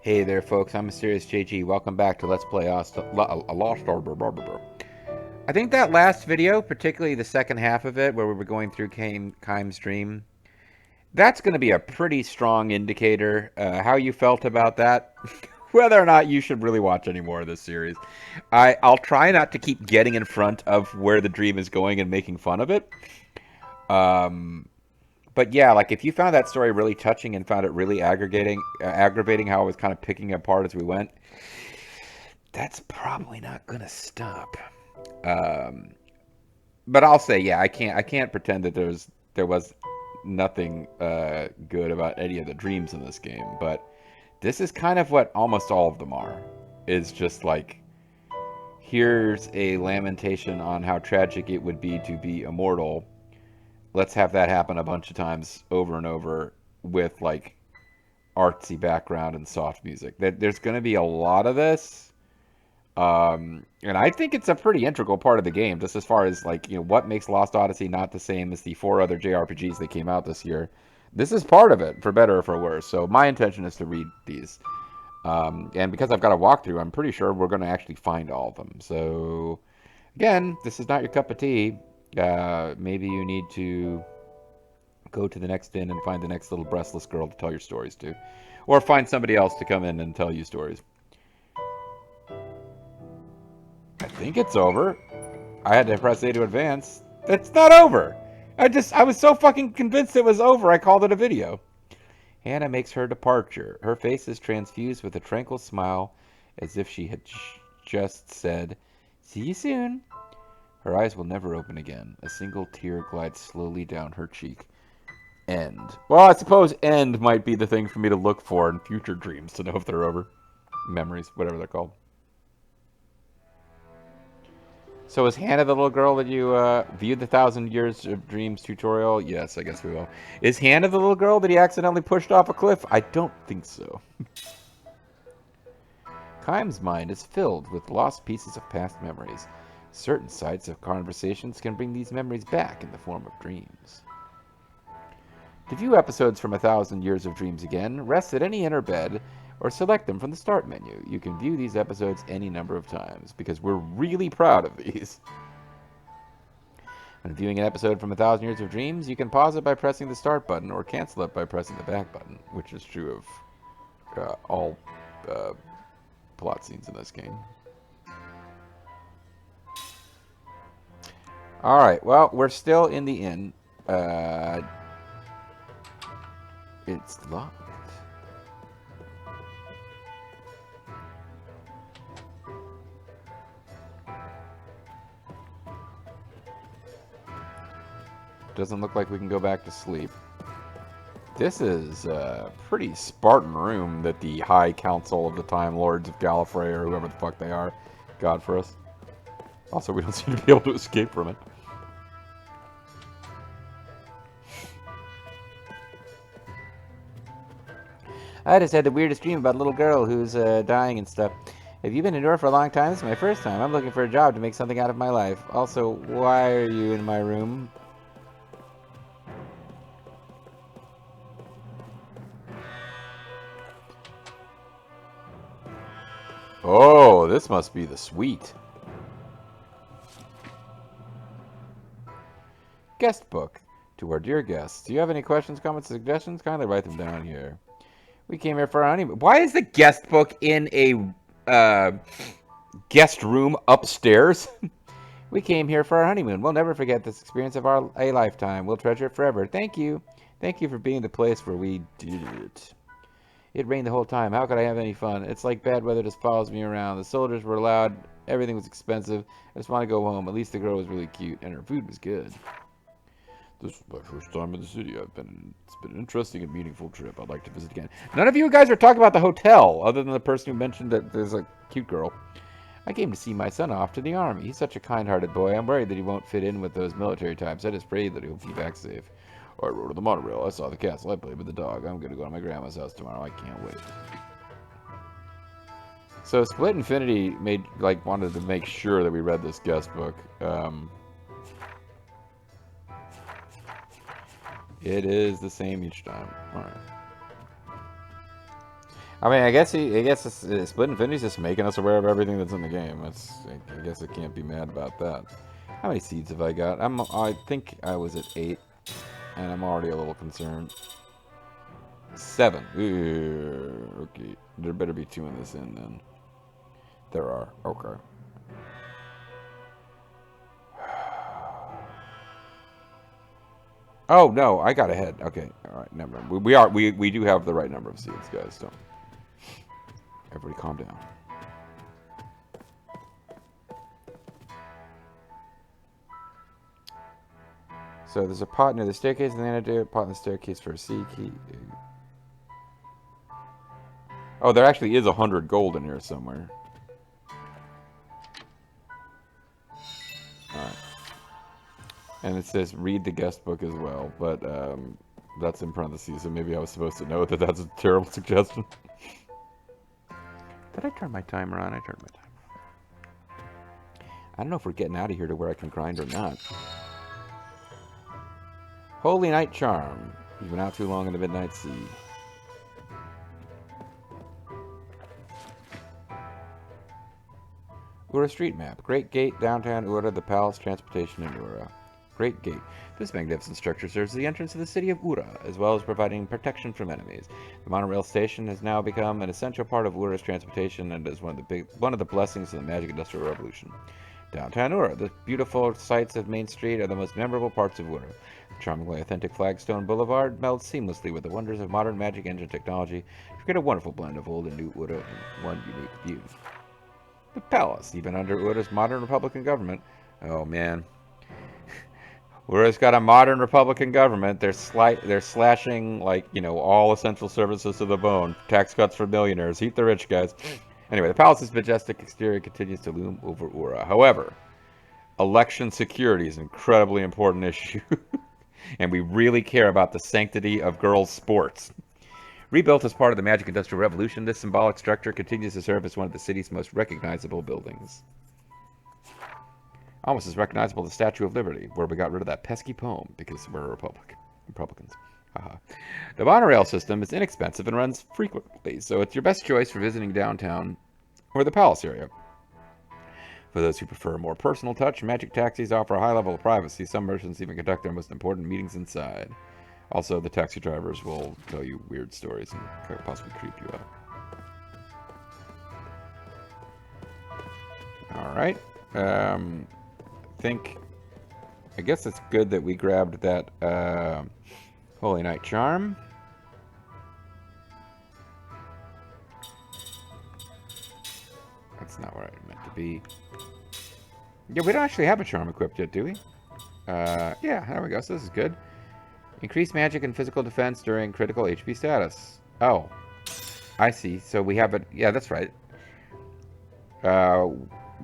Hey there, folks. I'm Mysterious JG. Welcome back to Let's Play Lost Arbor. I think that last video, particularly the second half of it, where we were going through Keim's dream, that's going to be a pretty strong indicator how you felt about that. Whether or not you should really watch any more of this series. I'll try not to keep getting in front of where the dream is going and making fun of it. Um, but yeah, like if you found that story really touching and found it really aggravating how I was kind of picking it apart as we went, that's probably not gonna stop. Um, but I'll say, yeah, I can't pretend that there was nothing good about any of the dreams in this game. But this is kind of what almost all of them are. Is just like here's a lamentation on how tragic it would be to be immortal. Let's have that happen a bunch of times over and over with like artsy background and soft music. There's going to be a lot of this. And I think it's a pretty integral part of the game, just as far as like, what makes Lost Odyssey not the same as the four other JRPGs that came out this year. This is part of it, for better or for worse. So my intention is to read these. And because I've got a walkthrough, I'm pretty sure we're going to actually find all of them. So again, this is not your cup of tea. Maybe you need to go to the next inn and find the next little breastless girl to tell your stories to. Or find somebody else to come in and tell you stories. I think it's over. I had to press A to advance. It's not over. I was so fucking convinced it was over, I called it a video. Hannah makes her departure. Her face is transfused with a tranquil smile, as if she had just said, "See you soon." Her eyes will never open again. A single tear glides slowly down her cheek. End. Well, I suppose end might be the thing for me to look for in future dreams to know if they're over. Memories, whatever they're called. So is Hannah the little girl that you viewed the Thousand Years of Dreams tutorial? Yes, I guess we will. Is Hannah the little girl that he accidentally pushed off a cliff? I don't think so. Keim's mind is filled with lost pieces of past memories. Certain sites of conversations can bring these memories back in the form of dreams. To view episodes from A Thousand Years of Dreams again, rest at any inner bed or select them from the start menu. You can view these episodes any number of times because we're really proud of these. When viewing an episode from A Thousand Years of Dreams, you can pause it by pressing the start button or cancel it by pressing the back button, which is true of all plot scenes in this game. Alright, well, we're still in the inn. It's locked. Doesn't look like we can go back to sleep. This is a pretty Spartan room that the High Council of the Time Lords of Gallifrey, or whoever the fuck they are, got for us. Also, we don't seem to be able to escape from it. I just had the weirdest dream about a little girl who's dying and stuff. Have you been in Europe for a long time? This is my first time. I'm looking for a job to make something out of my life. Also, why are you in my room? Oh, this must be the suite. Guest book. To our dear guests. Do you have any questions, comments, suggestions? Kindly write them down here. We came here for our honeymoon. Why is the guest book in a guest room upstairs? We came here for our honeymoon. We'll never forget this experience of a lifetime. We'll treasure it forever. Thank you. Thank you for being the place where we did it. It rained the whole time. How could I have any fun? It's like bad weather just follows me around. The soldiers were loud. Everything was expensive. I just want to go home. At least the girl was really cute, and her food was good. This is my first time in the city. It's been an interesting and meaningful trip. I'd like to visit again. None of you guys are talking about the hotel, other than the person who mentioned that there's a cute girl. I came to see my son off to the army. He's such a kind-hearted boy. I'm worried that he won't fit in with those military types. I just pray that he'll be back safe. I rode on the monorail. I saw the castle. I played with the dog. I'm going to go to my grandma's house tomorrow. I can't wait. So Split Infinity wanted to make sure that we read this guest book. It is the same each time. All right. I mean, I guess Split Infinity's just making us aware of everything that's in the game. I guess I can't be mad about that. How many seeds have I got? I think I was at 8, and I'm already a little concerned. 7. Ooh, okay. There better be 2 in this end then. There are. Okay. Oh no, I got ahead. Okay, all right, never mind. We do have the right number of seeds, guys. Don't everybody calm down. So there's a pot near the staircase and the antidote. Pot in the staircase for a C key. Oh, there actually is 100 gold in here somewhere. All right. And it says read the guest book as well, but that's in parentheses, so maybe I was supposed to know that that's a terrible suggestion. Did I turn my timer on? I turned my timer. I don't know if we're getting out of here to where I can grind or not. Holy Night Charm. You've been out too long in the Midnight Sea. Ura Street Map. Great Gate, downtown Ura, the palace, transportation in Ura. Great Gate. This magnificent structure serves as the entrance to the city of Ura, as well as providing protection from enemies. The monorail station has now become an essential part of Ura's transportation and is one of the blessings of the Magic Industrial Revolution. Downtown Ura. The beautiful sights of Main Street are the most memorable parts of Ura. The charmingly authentic Flagstone Boulevard melds seamlessly with the wonders of modern magic engine technology to create a wonderful blend of old and new Ura in one unique view. The palace, even under Ura's modern Republican government. Oh man. Ura's got a modern Republican government. They're slashing, like, all essential services to the bone. Tax cuts for millionaires. Eat the rich, guys. Anyway, the palace's majestic exterior continues to loom over Ura. However, election security is an incredibly important issue. And we really care about the sanctity of girls' sports. Rebuilt as part of the Magic Industrial Revolution, this symbolic structure continues to serve as one of the city's most recognizable buildings. Almost as recognizable as the Statue of Liberty, where we got rid of that pesky poem because we're a Republicans. The monorail system is inexpensive and runs frequently, so it's your best choice for visiting downtown or the palace area. For those who prefer a more personal touch, magic taxis offer a high level of privacy. Some merchants even conduct their most important meetings inside. Also, the taxi drivers will tell you weird stories and possibly creep you out. Alright. I guess it's good that we grabbed that Holy Night Charm. That's not where I meant to be. Yeah, we don't actually have a charm equipped yet, do we? Yeah, there we go. So this is good. Increase magic and physical defense during critical HP status. Oh, I see. So we have it. Yeah, that's right.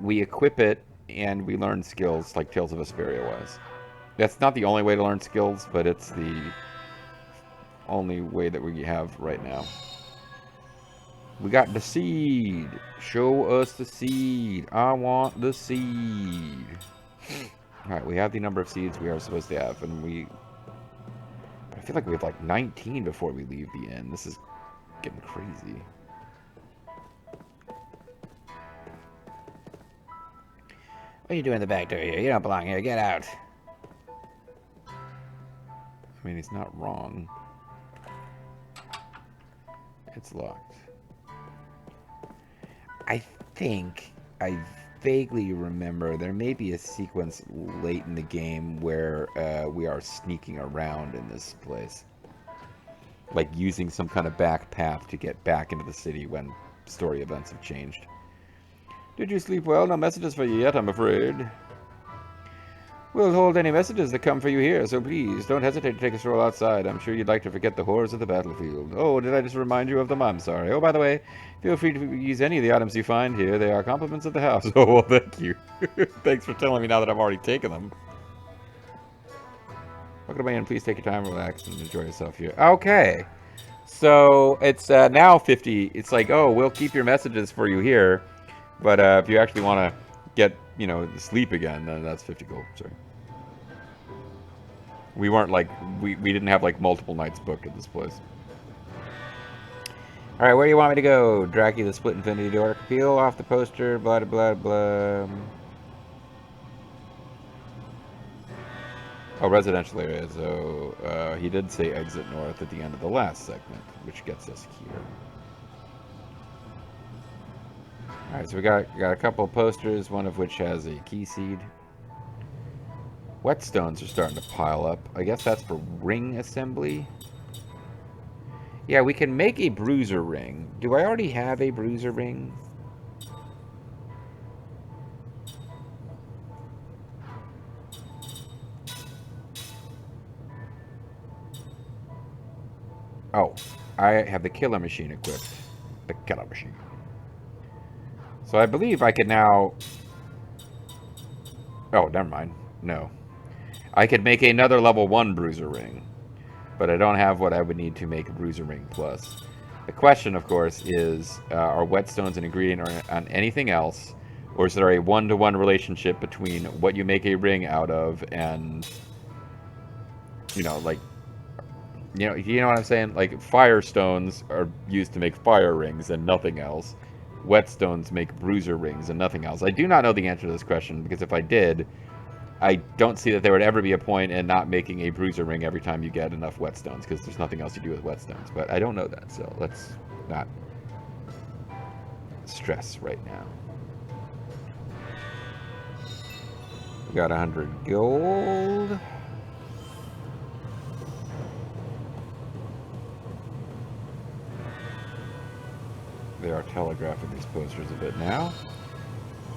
We equip it and we learn skills like Tales of Vesperia was. That's not the only way to learn skills, but it's the only way that we have right now. We got the seed. Show us the seed. I want the seed. Alright, we have the number of seeds we are supposed to have, and I feel like we have like 19 before we leave the inn. This is getting crazy. What are you doing in the back door here? You don't belong here. Get out. I mean, he's not wrong. It's locked. I vaguely remember there may be a sequence late in the game where we are sneaking around in this place. Like using some kind of back path to get back into the city when story events have changed. Did you sleep well? No messages for you yet, I'm afraid. We'll hold any messages that come for you here, so please, don't hesitate to take a stroll outside. I'm sure you'd like to forget the horrors of the battlefield. Oh, did I just remind you of them? I'm sorry. Oh, by the way, feel free to use any of the items you find here. They are compliments of the house. Oh, well, thank you. Thanks for telling me now that I've already taken them. Welcome to my inn. Please take your time, relax, and enjoy yourself here. Okay. So, it's now 50. It's like, oh, we'll keep your messages for you here. But if you actually want to get, sleep again, then that's 50 gold. Sorry. We weren't like, we didn't have like multiple nights booked at this place. Alright, where do you want me to go? Dracula split infinity door. Peel off the poster, blah, blah, blah. Oh, residential area. So, he did say exit north at the end of the last segment, which gets us here. Alright, so we got a couple of posters, one of which has a key seed. Whetstones are starting to pile up. I guess that's for ring assembly. Yeah, we can make a bruiser ring. Do I already have a bruiser ring? Oh, I have the killer machine equipped. The killer machine. So I believe I could now... Oh, never mind. No. I could make another level 1 bruiser ring. But I don't have what I would need to make a bruiser ring plus. The question, of course, is are whetstones an ingredient on anything else? Or is there a one-to-one relationship between what you make a ring out of and... You know, like... You know what I'm saying? Like, firestones are used to make fire rings and nothing else. Whetstones make bruiser rings and nothing else. I do not know the answer to this question, because if I did, I don't see that there would ever be a point in not making a bruiser ring every time you get enough whetstones, because there's nothing else you do with whetstones. But I don't know that, so let's not stress right now. We got 100 gold. They are telegraphing these posters a bit now.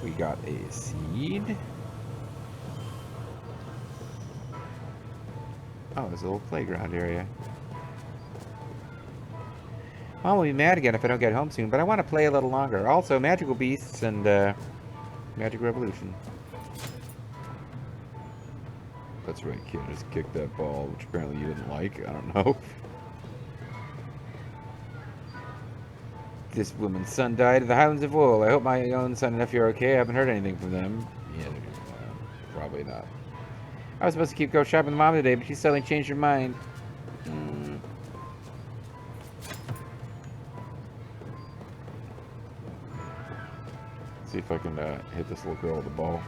We got a seed. Oh, there's a little playground area. Mom will be mad again if I don't get home soon, but I want to play a little longer. Also, Magical Beasts and Magic Revolution. That's right, kid. Just kicked that ball, which apparently you didn't like. I don't know. This woman's son died in the Highlands of Wool. I hope my own son and nephew are okay. I haven't heard anything from them. Yeah, probably not. I was supposed to keep go shopping with Mom today, but she suddenly changed her mind. See if I can hit this little girl with the ball.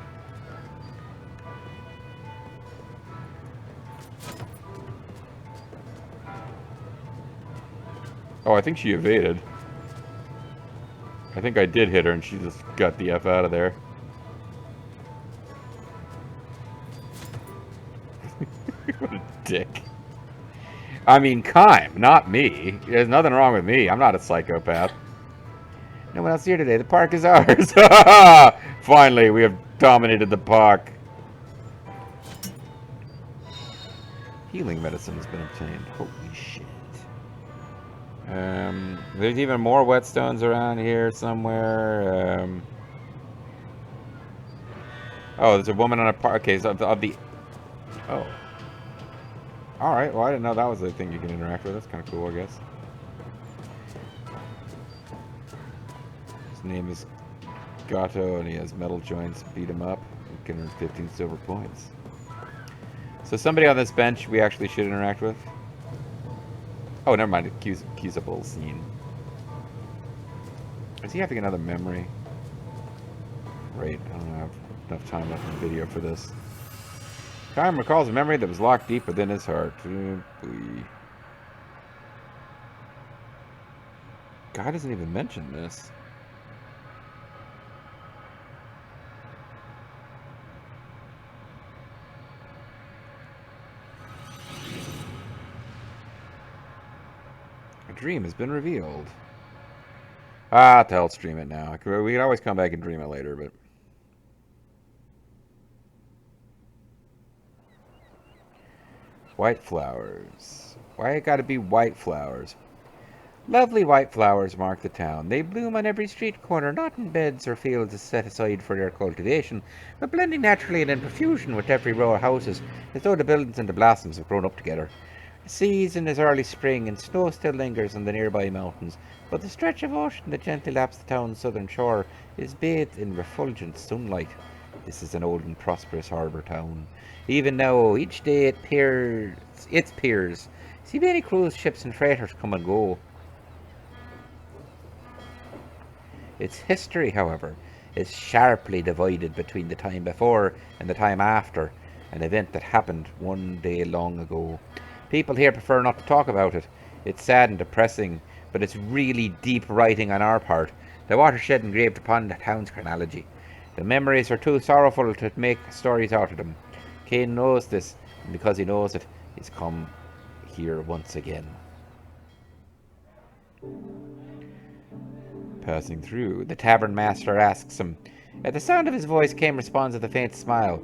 Oh, I think she evaded. I think I did hit her and she just got the F out of there. What a dick. I mean, Kime, not me. There's nothing wrong with me. I'm not a psychopath. No one else here today. The park is ours. Finally, we have dominated the park. Healing medicine has been obtained. Holy shit. There's even more whetstones around here somewhere. Oh, there's a woman on a park. Okay, so of the... Oh. Alright, well, I didn't know that was a thing you can interact with. That's kind of cool, I guess. His name is Gato, and he has metal joints. Beat him up. You can earn 15 silver points. So somebody on this bench we actually should interact with. Oh, never mind. Accusable scene. Is he having another memory? Great. I don't have enough time left in the video for this. Kime recalls a memory that was locked deep within his heart. God doesn't even mention this. A dream has been revealed. Ah, to hell, stream it now. We can always come back and dream it later, but... White flowers. Why it gotta be white flowers? Lovely white flowers mark the town. They bloom on every street corner, not in beds or fields set aside for their cultivation, but blending naturally and in profusion with every row of houses, as though the buildings and the blossoms have grown up together. The season is early spring, and snow still lingers on the nearby mountains, but the stretch of ocean that gently laps the town's southern shore is bathed in refulgent sunlight. This is an old and prosperous harbour town. Even now, each day its piers see many cruise ships and freighters come and go. Its history, however, is sharply divided between the time before and the time after, an event that happened one day long ago. People here prefer not to talk about it. It's sad and depressing, but it's really deep writing on our part, the watershed engraved upon the town's chronology. The memories are too sorrowful to make stories out of them. Kane knows this, and because he knows it, he's come here once again. Passing through, the tavern master asks him. At the sound of his voice, Kane responds with a faint smile.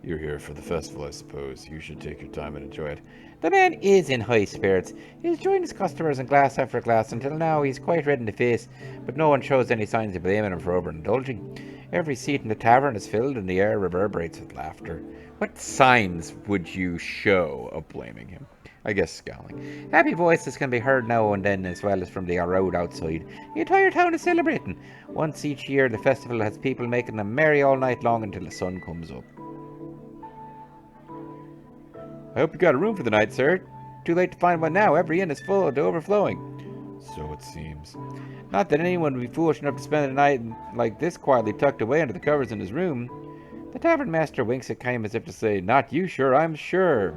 You're here for the festival, I suppose. You should take your time and enjoy it. The man is in high spirits. He's joined his customers in glass after glass. Until now, he's quite red in the face, but no one shows any signs of blaming him for overindulging. Every seat in the tavern is filled and the air reverberates with laughter. What signs would you show of blaming him? I guess scowling. Happy voices can be heard now and then, as well as from the road outside. The entire town is celebrating. Once each year, the festival has people making them merry all night long until the sun comes up. I hope you got a room for the night, sir. Too late to find one now. Every inn is full to overflowing. So it seems. Not that anyone would be foolish enough to spend a night like this quietly tucked away under the covers in his room. The tavern master winks at Kime as if to say, Not you, sure, I'm sure.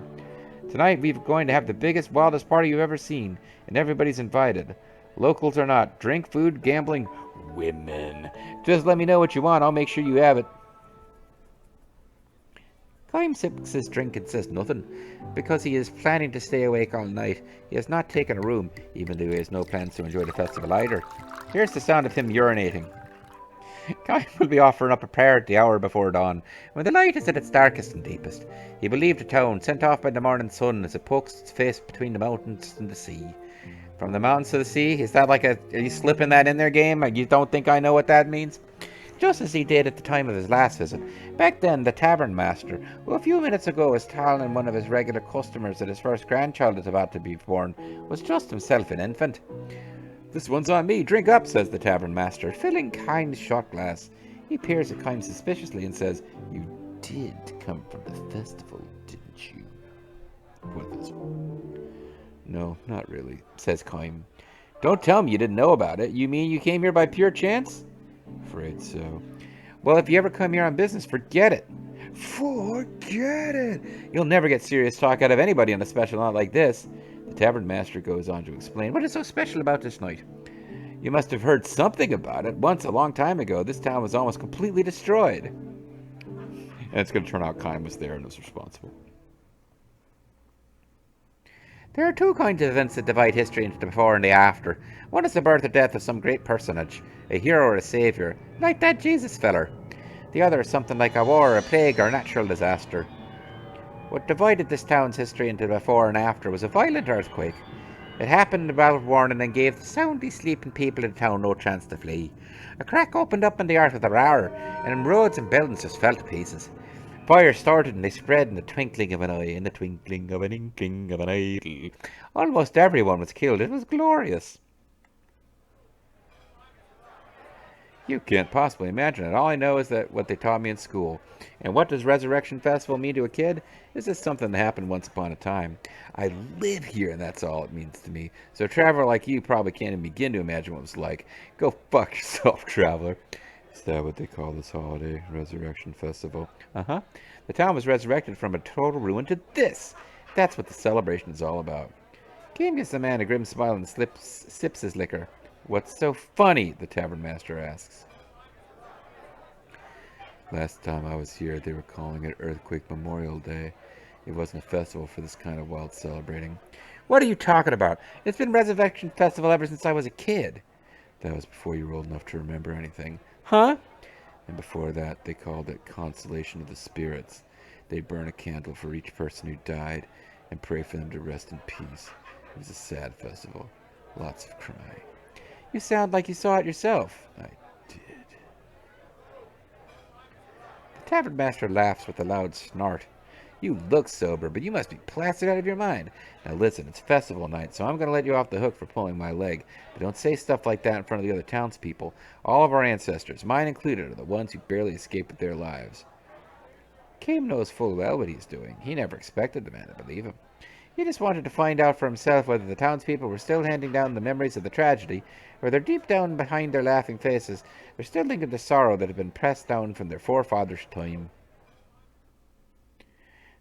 Tonight we're going to have the biggest, wildest party you've ever seen, and everybody's invited. Locals or not. Drink, food, gambling, women. Just let me know what you want. I'll make sure you have it. Kime sips his drink and says nothing. Because he is planning to stay awake all night, he has not taken a room, even though he has no plans to enjoy the festival either. Here's the sound of him urinating. Kime will be offering up a prayer at the hour before dawn, when the light is at its darkest and deepest. He will leave the town, sent off by the morning sun as it pokes its face between the mountains and the sea. From the mountains to the sea, is that like are you slipping that in there, game? You don't think I know what that means? Just as he did at the time of his last visit. Back then, the tavern master, who a few minutes ago was telling one of his regular customers that his first grandchild is about to be born, was just himself an infant. This one's on me, drink up, says the tavern master, filling Kime's shot glass. He peers at Kime suspiciously and says, You did come from the festival, didn't you? What festival? No, not really, says Kime. Don't tell me you didn't know about it. You mean you came here by pure chance? Afraid so. Well, if you ever come here on business, forget it. Forget it! You'll never get serious talk out of anybody on a special night like this. The tavern master goes on to explain what is so special about this night. You must have heard something about it. Once, a long time ago, this town was almost completely destroyed. And it's going to turn out Kime was there and was responsible. There are two kinds of events that divide history into the before and the after. One is the birth or death of some great personage, a hero or a savior, like that Jesus feller. The other is something like a war, a plague, or a natural disaster. What divided this town's history into the before and after was a violent earthquake. It happened without warning and gave the soundly sleeping people in the town no chance to flee. A crack opened up in the earth with a roar, and roads and buildings just fell to pieces. Fire started and they spread in the twinkling of an eye, in the twinkling of an inkling of an eye. Almost everyone was killed. It was glorious. You can't possibly imagine it. All I know is that what they taught me in school. And what does Resurrection Festival mean to a kid? It's just something that happened once upon a time. I live here, and that's all it means to me. So a traveler like you probably can't even begin to imagine what it was like. Go fuck yourself, traveler. Is that what they call this holiday? Resurrection Festival? Uh-huh. The town was resurrected from a total ruin to this. That's what the celebration is all about. Game gives the man a grim smile and sips his liquor. What's so funny? The tavern master asks. Last time I was here, they were calling it Earthquake Memorial Day. It wasn't a festival for this kind of wild celebrating. What are you talking about? It's been Resurrection Festival ever since I was a kid. That was before you were old enough to remember anything. Huh? And before that, they called it Consolation of the Spirits. They'd burn a candle for each person who died and pray for them to rest in peace. It was a sad festival. Lots of crying. You sound like you saw it yourself. I did. The tavern master laughs with a loud snort. You look sober, but you must be plastered out of your mind. Now listen, it's festival night, so I'm going to let you off the hook for pulling my leg. But don't say stuff like that in front of the other townspeople. All of our ancestors, mine included, are the ones who barely escaped with their lives. Kame knows full well what he's doing. He never expected the man to believe him. He just wanted to find out for himself whether the townspeople were still handing down the memories of the tragedy, or whether deep down behind their laughing faces there still lingered the sorrow that had been pressed down from their forefathers' time.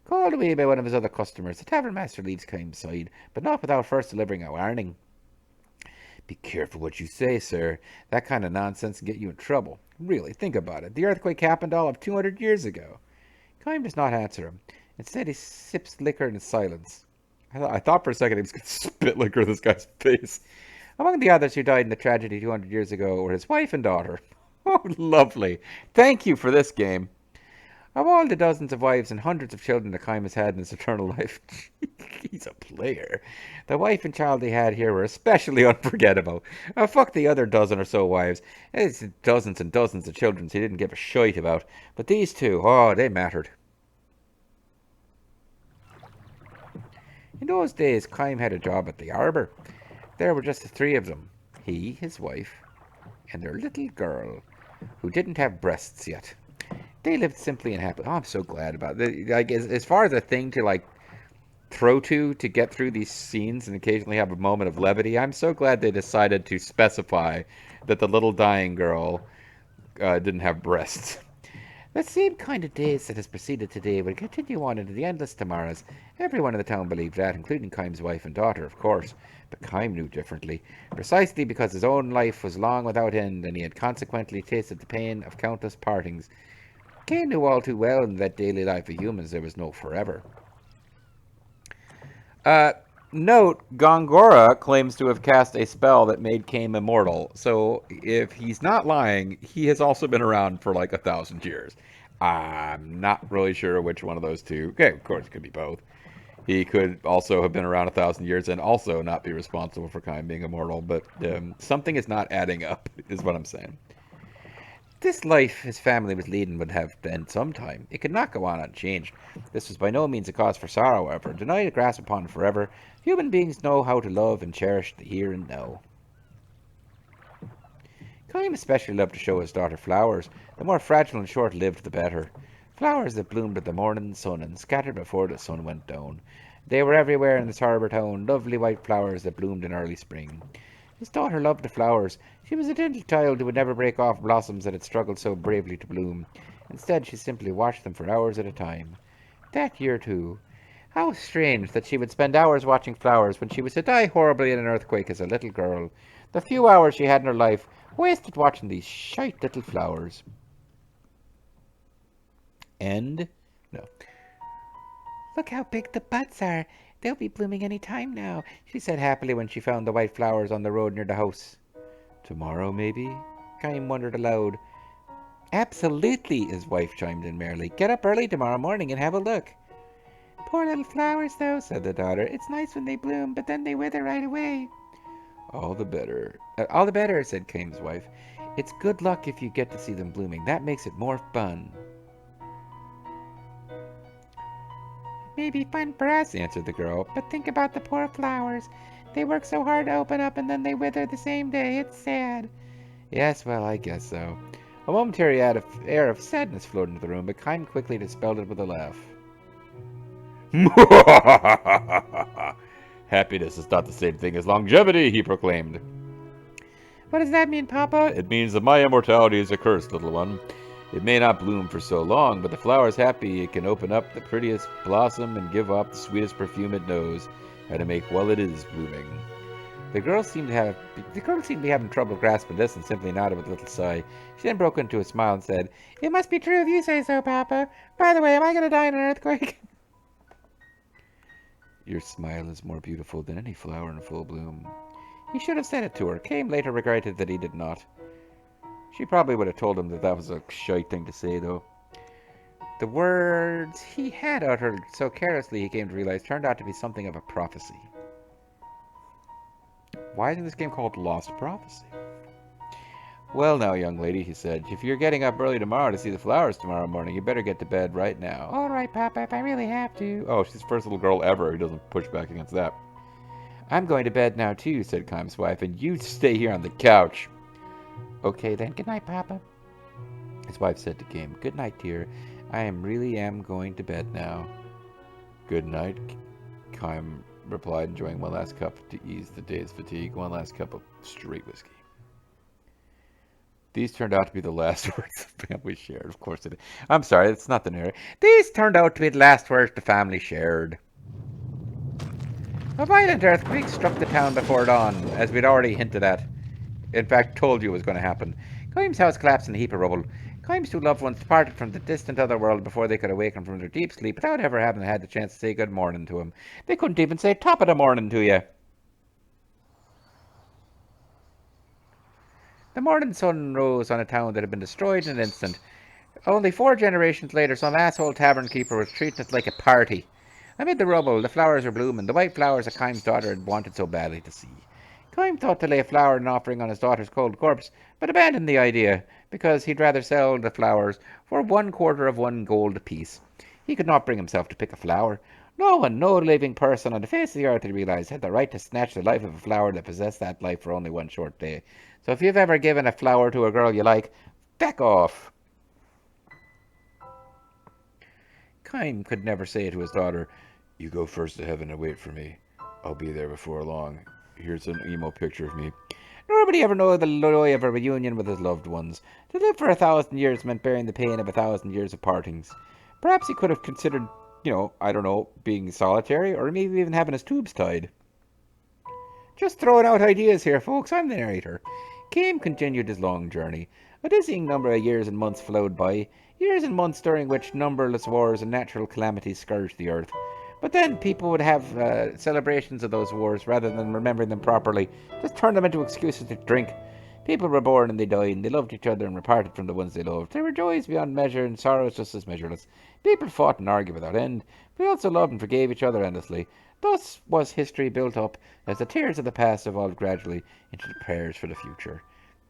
Called away by one of his other customers, the tavern master leaves Kime's side, but not without first delivering a warning. Be careful what you say, sir. That kind of nonsense can get you in trouble. Really, think about it. The earthquake happened all of 200 years ago. Kime does not answer him. Instead, he sips liquor in silence. I thought for a second he was going to spit liquor in this guy's face. Among the others who died in the tragedy 200 years ago were his wife and daughter. Oh, lovely. Thank you for this game. Of all the dozens of wives and hundreds of children that Kime has had in his eternal life, he's a player. The wife and child he had here were especially unforgettable. Fuck the other dozen or so wives. It's dozens and dozens of children he didn't give a shite about. But these two, oh, they mattered. In those days, Kime had a job at the arbor. There were just the three of them. He, his wife, and their little girl, who didn't have breasts yet. They lived simply and happily. Oh, I'm so glad about it. Like, as far as a thing to, like, throw to get through these scenes and occasionally have a moment of levity, I'm so glad they decided to specify that the little dying girl didn't have breasts. The same kind of days that has preceded today will continue on into the endless tomorrows. Everyone in the town believed that, including Kime's wife and daughter, of course. But Kime knew differently, precisely because his own life was long without end, and he had consequently tasted the pain of countless partings. Kane knew all too well in that daily life of humans there was no forever. Note, Gongora claims to have cast a spell that made Kane immortal. So if he's not lying, he has also been around for like 1,000 years. I'm not really sure which one of those two. Okay, of course, it could be both. He could also have been around 1,000 years and also not be responsible for Kine being immortal. But something is not adding up, is what I'm saying. This life his family was leading would have to end sometime. It could not go on unchanged. This was by no means a cause for sorrow, however. Denied a grasp upon it forever, human beings know how to love and cherish the here and now. Kime especially loved to show his daughter flowers. The more fragile and short-lived, the better. Flowers that bloomed at the morning sun and scattered before the sun went down. They were everywhere in this harbour town, lovely white flowers that bloomed in early spring. His daughter loved the flowers. She was a gentle child who would never break off blossoms that had struggled so bravely to bloom. Instead, she simply watched them for hours at a time. That year, too. How strange that she would spend hours watching flowers when she was to die horribly in an earthquake as a little girl. The few hours she had in her life wasted watching these shite little flowers. End? No. Look how big the buds are. They'll be blooming any time now, she said happily when she found the white flowers on the road near the house. Tomorrow, maybe? Kime wondered aloud. Absolutely, his wife chimed in merrily. Get up early tomorrow morning and have a look. Poor little flowers, though, said the daughter. It's nice when they bloom, but then they wither right away. All the better. All the better, said Kime's wife. It's good luck if you get to see them blooming. That makes it more fun. May be fun for us, answered the girl, but think about the poor flowers. They work so hard to open up and then they wither the same day. It's sad. Yes, well, I guess so. A momentary air of sadness flowed into the room, but Kime quickly dispelled it with a laugh. Happiness is not the same thing as longevity, he proclaimed. What does that mean, Papa? It means that my immortality is a curse, little one. It may not bloom for so long, but the flower's happy it can open up the prettiest blossom and give off the sweetest perfume it knows how to make while it is blooming. The girl seemed to be having trouble grasping this and simply nodded with a little sigh. She then broke into a smile and said, It must be true if you say so, Papa. By the way, am I going to die in an earthquake? Your smile is more beautiful than any flower in full bloom. He should have said it to her. Kame later regretted that he did not. She probably would have told him that that was a shite thing to say, though. The words he had uttered so carelessly, he came to realize, turned out to be something of a prophecy. Why isn't this game called Lost Prophecy? Well now, young lady, he said, if you're getting up early tomorrow to see the flowers tomorrow morning, you better get to bed right now. All right, Papa, if I really have to. Oh, she's the first little girl ever who doesn't push back against that. I'm going to bed now, too, said Kime's wife, and you stay here on the couch. Okay, then. Good night, Papa. His wife said to Kame, Good night, dear. I really am going to bed now. Good night, Kime replied, enjoying one last cup to ease the day's fatigue. One last cup of straight whiskey. These turned out to be the last words the family shared. Of course it is. I'm sorry, it's not the narrator. These turned out to be the last words the family shared. A violent earthquake struck the town before dawn, as we'd already hinted at. In fact, told you it was going to happen. Kime's house collapsed in a heap of rubble. Kime's two loved ones departed from the distant other world before they could awaken from their deep sleep without ever having had the chance to say good morning to him. They couldn't even say top of the morning to you. The morning sun rose on a town that had been destroyed in an instant. Only 4 generations later, some asshole tavern keeper was treating it like a party. Amid the rubble, the flowers were blooming, the white flowers that Kime's daughter had wanted so badly to see. Kime thought to lay a flower and offering on his daughter's cold corpse, but abandoned the idea, because he'd rather sell the flowers for 1/4 of 1 gold apiece. He could not bring himself to pick a flower. No one, no living person on the face of the earth, he realized, had the right to snatch the life of a flower that possessed that life for only 1 short day. So if you've ever given a flower to a girl you like, back off. Kime could never say to his daughter, "You go first to heaven and wait for me. I'll be there before long. Here's an emo picture of me." Nobody ever knew the joy of a reunion with his loved ones. To live for 1,000 years meant bearing the pain of 1,000 years of partings. Perhaps he could have considered, I don't know, being solitary, or maybe even having his tubes tied. Just throwing out ideas here, folks. I'm the narrator. Kime continued his long journey. A dizzying number of years and months flowed by, years and months during which numberless wars and natural calamities scourged the earth. But then people would have celebrations of those wars rather than remembering them properly. Just turn them into excuses to drink. People were born and they died, and they loved each other and were parted from the ones they loved. There were joys beyond measure and sorrows just as measureless. People fought and argued without end. But they also loved and forgave each other endlessly. Thus was history built up as the tears of the past evolved gradually into the prayers for the future.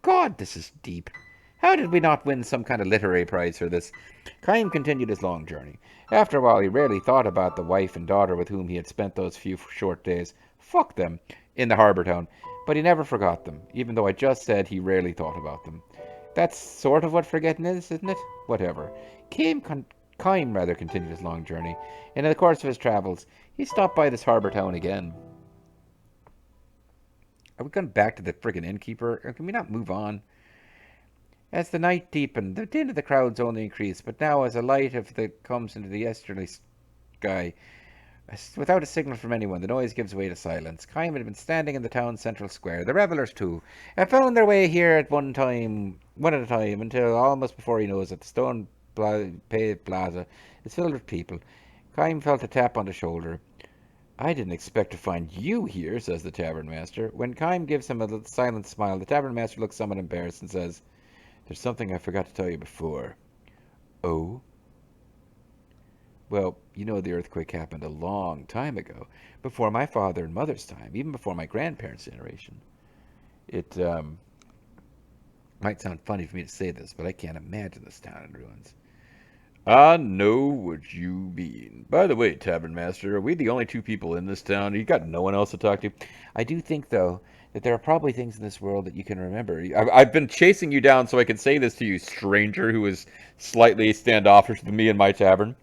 God, this is deep. How did we not win some kind of literary prize for this? Kime continued his long journey. After a while, he rarely thought about the wife and daughter with whom he had spent those few short days. Fuck them, in the harbour town. But he never forgot them, even though I just said he rarely thought about them. That's sort of what forgetting is, isn't it? Whatever. Kime continued his long journey. And in the course of his travels, he stopped by this harbour town again. Are we going back to the friggin' innkeeper? Or can we not move on? As the night deepened, the din of the crowds only increased, but now as a light comes into the easterly sky, without a signal from anyone, the noise gives way to silence. Kime had been standing in the town's central square. The revellers, too, had found their way here at one at a time, until almost before he knows it, the stone paved plaza is filled with people. Kime felt a tap on the shoulder. "I didn't expect to find you here," says the tavern master. When Kime gives him a silent smile, the tavern master looks somewhat embarrassed and says, "There's something I forgot to tell you before." "Oh?" "Well, the earthquake happened a long time ago, before my father and mother's time, even before my grandparents' generation. It might sound funny for me to say this, but I can't imagine this town in ruins." "I know what you mean. By the way, tavern master, are we the only 2 people in this town? You got no one else to talk to?" "I do think, though, that there are probably things in this world that you can remember." I've been chasing you down so I can say this to you, stranger who is slightly standoffish to me and my tavern.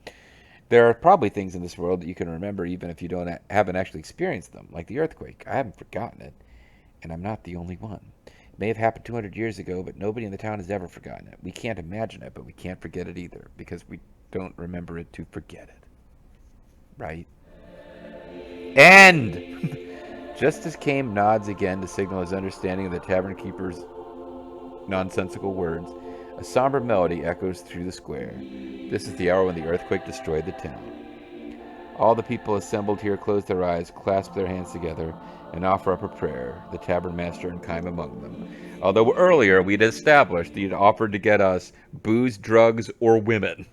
"There are probably things in this world that you can remember even if you haven't actually experienced them, like the earthquake. I haven't forgotten it, and I'm not the only one. It may have happened 200 years ago, but nobody in the town has ever forgotten it. We can't imagine it, but we can't forget it either, because we don't remember it to forget it. Right?" End! Just as Kame nods again to signal his understanding of the tavern keeper's nonsensical words, a somber melody echoes through the square. This is the hour when the earthquake destroyed the town. All the people assembled here close their eyes, clasp their hands together, and offer up a prayer, the tavern master and Kime among them. Although earlier we'd established that he'd offered to get us booze, drugs, or women.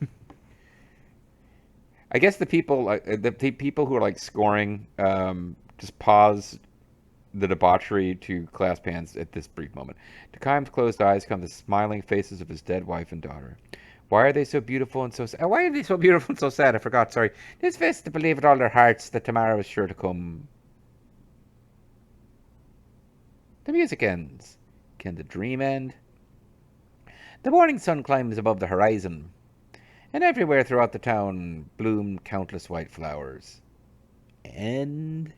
I guess the people who are scoring just pause the debauchery to clasp hands at this brief moment. To Kime's closed eyes come the smiling faces of his dead wife and daughter. Why are they so beautiful and so sad? Why are they so beautiful and so sad? I forgot, sorry. This face to believe with all their hearts that tomorrow is sure to come. The music ends. Can the dream end? The morning sun climbs above the horizon, and everywhere throughout the town bloom countless white flowers. end.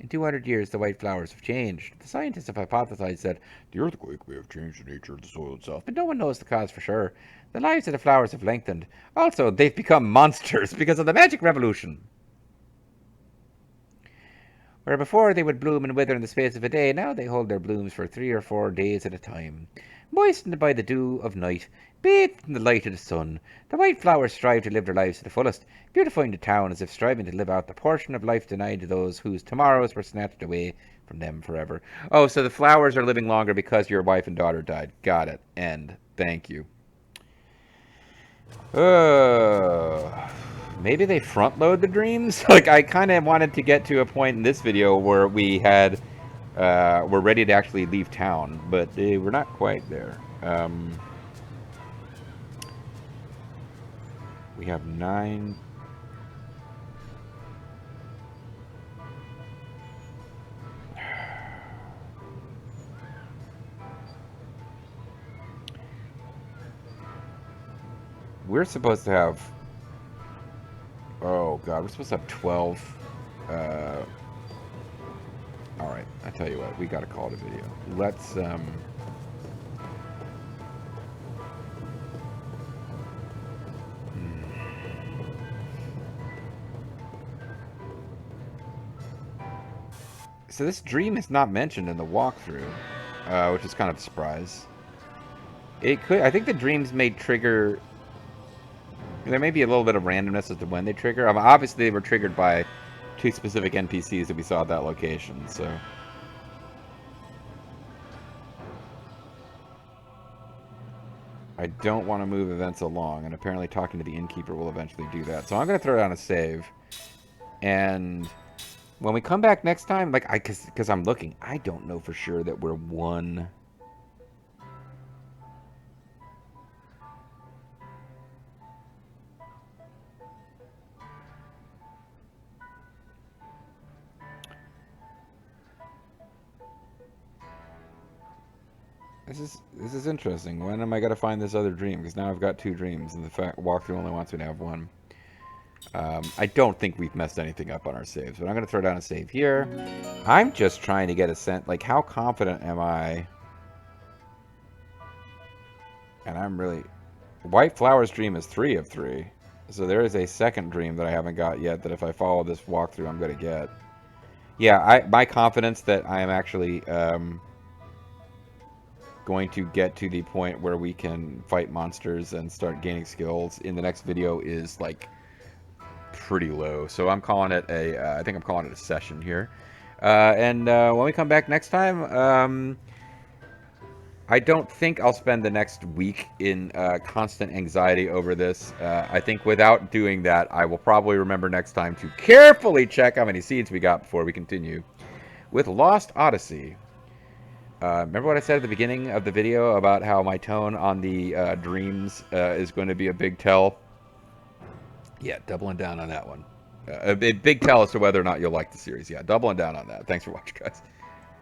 In 200 years, the white flowers have changed. The scientists have hypothesized that the earthquake may have changed the nature of the soil itself, but no one knows the cause for sure. The lives of the flowers have lengthened. Also, they've become monsters because of the magic revolution. Where before they would bloom and wither in the space of a day, now they hold their blooms for 3 or 4 days at a time. Moistened by the dew of night, bathed in the light of the sun, the white flowers strive to live their lives to the fullest, beautifying the town as if striving to live out the portion of life denied to those whose tomorrows were snatched away from them forever. Oh, so the flowers are living longer because your wife and daughter died. Got it. End. Thank you. Maybe they front load the dreams. Like I kind of wanted to get to a point in this video where we had we're ready to actually leave town, but we're not quite there. We have 9. We're supposed to have. Oh god, we're supposed to have 12. All right, I tell you what, we got to call it a video. Let's So this dream is not mentioned in the walkthrough, which is kind of a surprise. It could. I think the dreams may trigger. There may be a little bit of randomness as to when they trigger. Obviously, they were triggered by 2 specific NPCs that we saw at that location. So. I don't want to move events along, and apparently talking to the innkeeper will eventually do that. So I'm going to throw down a save, and when we come back next time, like because I'm looking, I don't know for sure that we're 1. This is interesting. When am I going to find this other dream? Because now I've got 2 dreams, and the walkthrough only wants me to have 1. I don't think we've messed anything up on our saves, but I'm going to throw down a save here. I'm just trying to get a sense, like, how confident am I? And I'm really... White Flower's dream is 3 of 3. So there is a second dream that I haven't got yet that if I follow this walkthrough, I'm going to get. Yeah, my confidence that I am actually going to get to the point where we can fight monsters and start gaining skills in the next video is, like, pretty low. So I'm calling it I think I'm calling it a session here. And when we come back next time, I don't think I'll spend the next week in constant anxiety over this. I think without doing that, I will probably remember next time to carefully check how many seeds we got before we continue with Lost Odyssey. Remember what I said at the beginning of the video about how my tone on the dreams is going to be a big tell? Yeah, doubling down on that one. A big tell as to whether or not you'll like the series. Yeah, doubling down on that. Thanks for watching, guys.